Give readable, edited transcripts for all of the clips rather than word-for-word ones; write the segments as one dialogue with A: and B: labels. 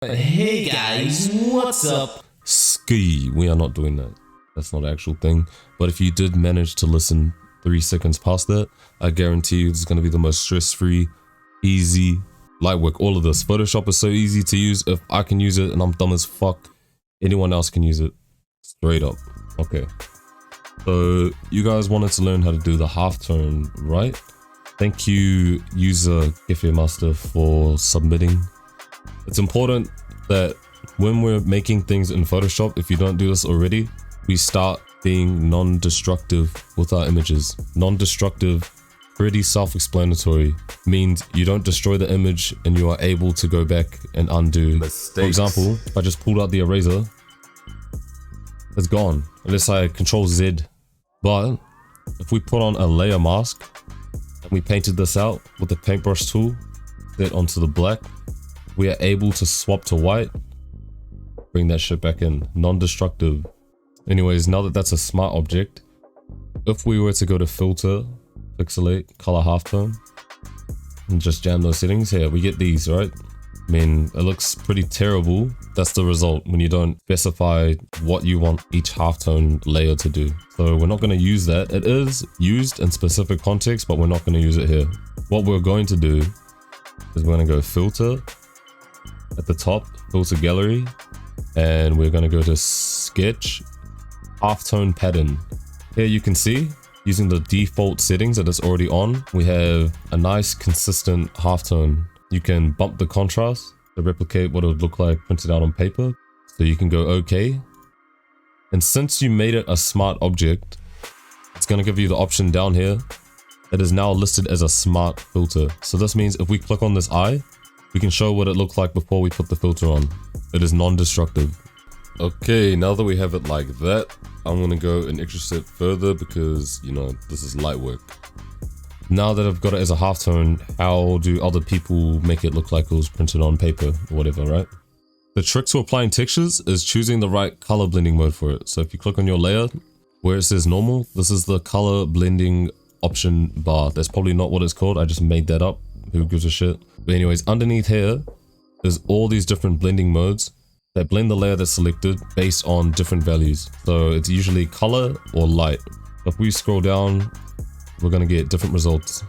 A: Hey guys, what's up?
B: Ski, we are not doing that. That's not an actual thing. But if you did manage to listen 3 seconds past that, I guarantee you this is going to be the most stress-free, easy, light work. All of this. Photoshop is so easy to use. If I can use it and I'm dumb as fuck, anyone else can use it. Straight up. Okay. So you guys wanted to learn how to do the halftone, right? Thank you, user Cafe Master, for submitting. It's important that when we're making things in Photoshop, if you don't do this already, we start being non-destructive with our images. Non-destructive, pretty self-explanatory, means you don't destroy the image and you are able to go back and undo.
A: Mistakes.
B: For example, if I just pulled out the eraser, it's gone, unless I Control Z. But if we put on a layer mask and we painted this out with the paintbrush tool, set onto the black, we are able to swap to white, bring that shit back in, non-destructive. Anyways, now that that's a smart object, if we were to go to filter, pixelate, color halftone, and just jam those settings here, we get these, right? I mean, it looks pretty terrible. That's the result when you don't specify what you want each halftone layer to do. So we're not going to use that. It is used in specific contexts, but we're not going to use it here. What we're going to do is we're going to go filter, at the top, filter gallery, and we're going to go to sketch, halftone pattern. Here you can see, using the default settings that it's already on, we have a nice consistent halftone. You can bump the contrast to replicate what it would look like printed out on paper. So you can go OK. And since you made it a smart object, it's going to give you the option down here that is now listed as a smart filter. So this means if we click on this eye, we can show what it looked like before we put the filter on. It is non-destructive. Okay, now that we have it like that, I'm going to go an extra step further because, you know, this is light work. Now that I've got it as a halftone, how do other people make it look like it was printed on paper or whatever, right? The trick to applying textures is choosing the right color blending mode for it. So if you click on your layer, where it says normal, this is the color blending option bar. That's probably not what it's called. I just made that up. Who gives a shit? But anyways, underneath here is all these different blending modes that blend the layer that's selected based on different values. So it's usually color or light. If we scroll down, we're gonna get different results.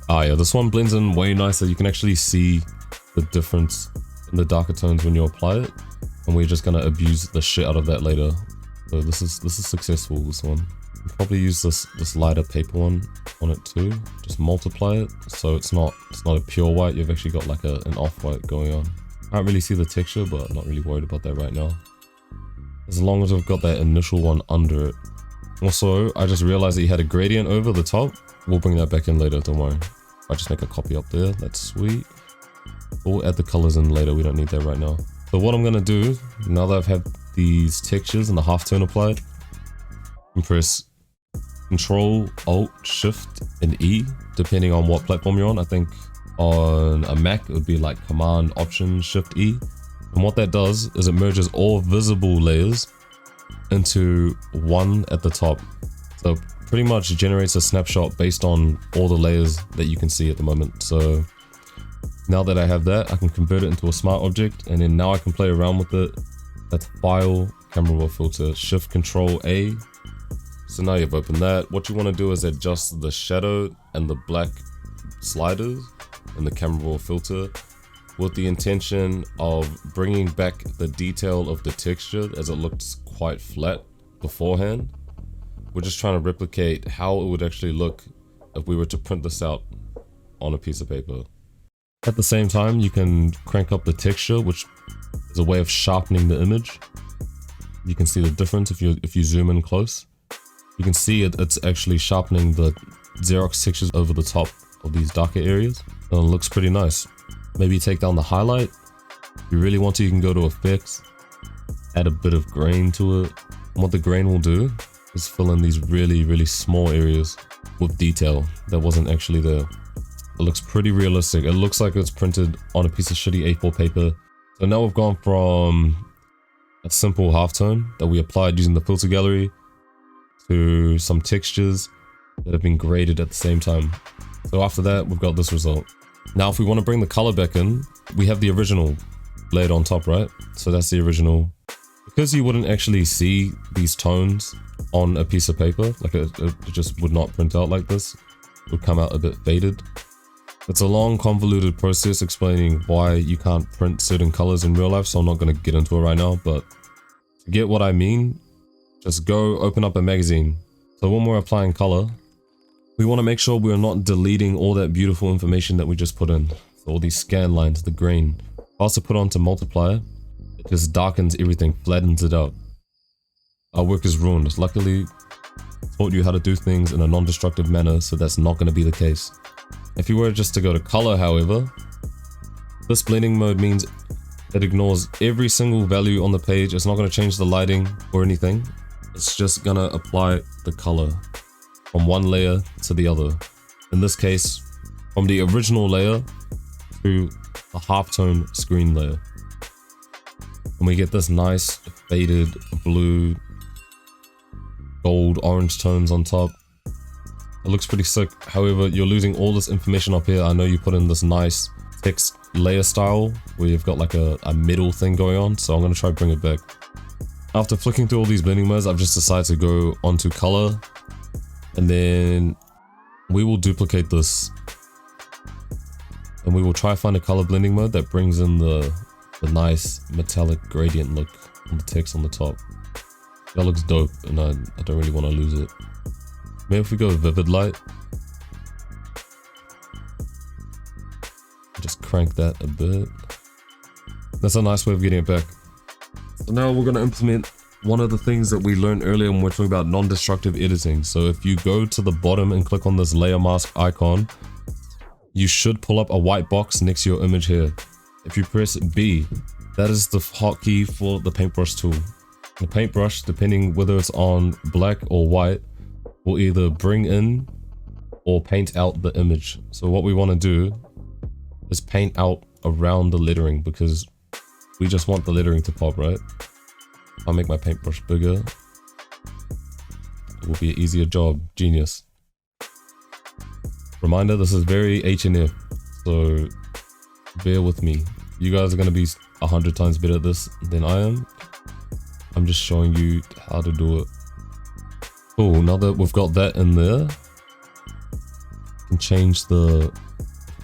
B: Ah yeah, this one blends in way nicer. You can actually see the difference in the darker tones when you apply it. And we're just gonna abuse the shit out of that later. So this is successful, this one. Probably use this lighter paper one on it too. Just multiply it so it's not a pure white. You've actually got like an off-white going on. Can't really see the texture, but I'm not really worried about that right now, as long as I've got that initial one under it. Also, I just realized that you had a gradient over the top. We'll bring that back in later, don't worry. I just make a copy up there. That's sweet. We'll add the colors in later. We don't need that right now. So what I'm gonna do now that I've had these textures and the halftone applied, and press Control, Alt, Shift, and E, depending on what platform you're on. I think on a Mac, it would be like Command, Option, Shift, E. And what that does is it merges all visible layers into one at the top. So pretty much generates a snapshot based on all the layers that you can see at the moment. So now that I have that, I can convert it into a smart object, and then now I can play around with it. That's File, Camera Raw Filter, Shift, Control, A. So now you've opened that. What you want to do is adjust the shadow and the black sliders and the camera raw filter with the intention of bringing back the detail of the texture, as it looks quite flat beforehand. We're just trying to replicate how it would actually look if we were to print this out on a piece of paper. At the same time, you can crank up the texture, which is a way of sharpening the image. You can see the difference if you zoom in close. You can see it's actually sharpening the Xerox textures over the top of these darker areas, and it looks pretty nice. Maybe take down the highlight. If you really want to, you can go to effects, add a bit of grain to it. And what the grain will do is fill in these really small areas with detail that wasn't actually there. It looks pretty realistic. It looks like it's printed on a piece of shitty A4 paper. So now we've gone from a simple halftone that we applied using the filter gallery to some textures that have been graded at the same time. So after that, we've got this result. Now, if we want to bring the color back in, we have the original layered on top, right? So that's the original. Because you wouldn't actually see these tones on a piece of paper, like it just would not print out like this. It would come out a bit faded. It's a long, convoluted process explaining why you can't print certain colors in real life, so I'm not going to get into it right now, but to get what I mean, just go open up a magazine. So when we're applying color, we want to make sure we're not deleting all that beautiful information that we just put in. So all these scan lines, the grain. Also put onto multiplier, it just darkens everything, flattens it out. Our work is ruined. Luckily, I taught you how to do things in a non-destructive manner, so that's not going to be the case. If you were just to go to color, however, this blending mode means it ignores every single value on the page. It's not going to change the lighting or anything. It's just going to apply the color from one layer to the other. In this case, from the original layer to the halftone screen layer. And we get this nice faded blue, gold, orange tones on top. It looks pretty sick. However, you're losing all this information up here. I know you put in this nice text layer style where you've got like a middle thing going on, so I'm going to try to bring it back. After flicking through all these blending modes, I've just decided to go onto color, and then we will duplicate this, and we will try to find a color blending mode that brings in the nice metallic gradient look on the text on the top. That looks dope, and I don't really want to lose it. Maybe if we go vivid light, just crank that a bit. That's a nice way of getting it back. So now we're going to implement one of the things that we learned earlier when we're talking about non-destructive editing. So if you go to the bottom and click on this layer mask icon, you should pull up a white box next to your image here. If you press B, that is the hotkey for the paintbrush tool. The paintbrush, depending whether it's on black or white, will either bring in or paint out the image. So what we want to do is paint out around the lettering, because we just want the lettering to pop, right? I'll make my paintbrush bigger. It will be an easier job. Genius. Reminder, this is very H&F, so bear with me. You guys are going to be 100 times better at this than I am. I'm just showing you how to do it. Cool, now that we've got that in there, you can change the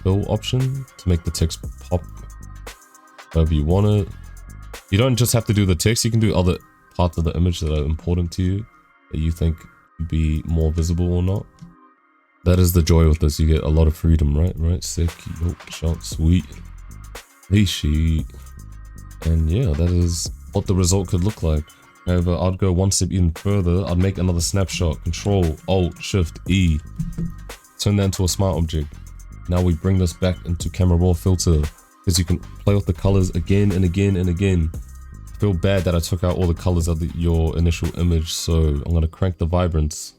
B: fill option to make the text pop however you want it. You don't just have to do the text, you can do other parts of the image that are important to you, that you think would be more visible or not. That is the joy with this, you get a lot of freedom, right? Right, sick, yo, shot, sweet. Hey, she. And yeah, that is what the result could look like. However, I'd go one step even further. I'd make another snapshot. Control, Alt, Shift, E. Turn that into a smart object. Now we bring this back into camera raw filter, because you can play with the colors again and again and again. I feel bad that I took out all the colors of your initial image, so I'm going to crank the vibrance,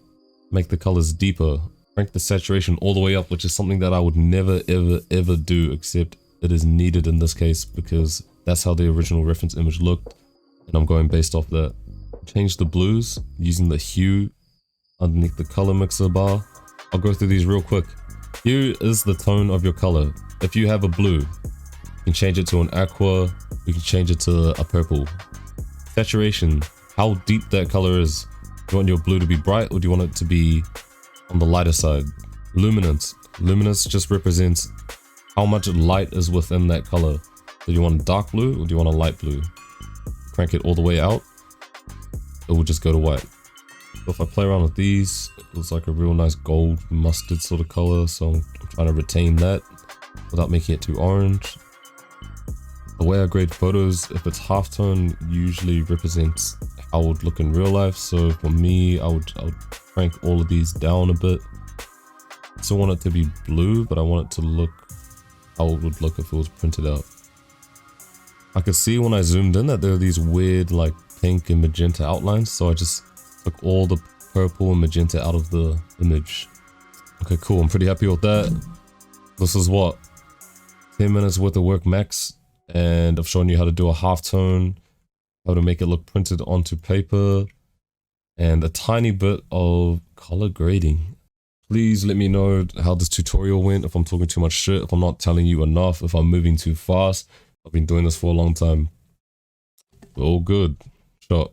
B: make the colors deeper, crank the saturation all the way up, which is something that I would never ever do, except it is needed in this case because that's how the original reference image looked. And I'm going based off that. Change the blues using the hue underneath the color mixer bar. I'll go through these real quick. Hue is the tone of your color. If you have a blue, you can change it to an aqua, you can change it to a purple. Saturation, how deep that color is. Do you want your blue to be bright, or do you want it to be on the lighter side? Luminance. Luminance just represents how much light is within that color. Do you want a dark blue, or do you want a light blue? Crank it all the way out, it will just go to white. So if I play around with these, it looks like a real nice gold mustard sort of color, so I'm trying to retain that without making it too orange. The way I grade photos, if it's halftone, usually represents how it would look in real life. So for me, I would crank all of these down a bit. I still want it to be blue, but I want it to look how it would look if it was printed out. I could see when I zoomed in that there are these weird like pink and magenta outlines, so I just took all the purple and magenta out of the image. Okay, cool, I'm pretty happy with that. This is what, 10 minutes worth of work max, and I've shown you how to do a halftone, how to make it look printed onto paper, and a tiny bit of color grading. Please let me know how this tutorial went, if I'm talking too much shit, if I'm not telling you enough, if I'm moving too fast. I've been doing this for a long time. All good. Shot.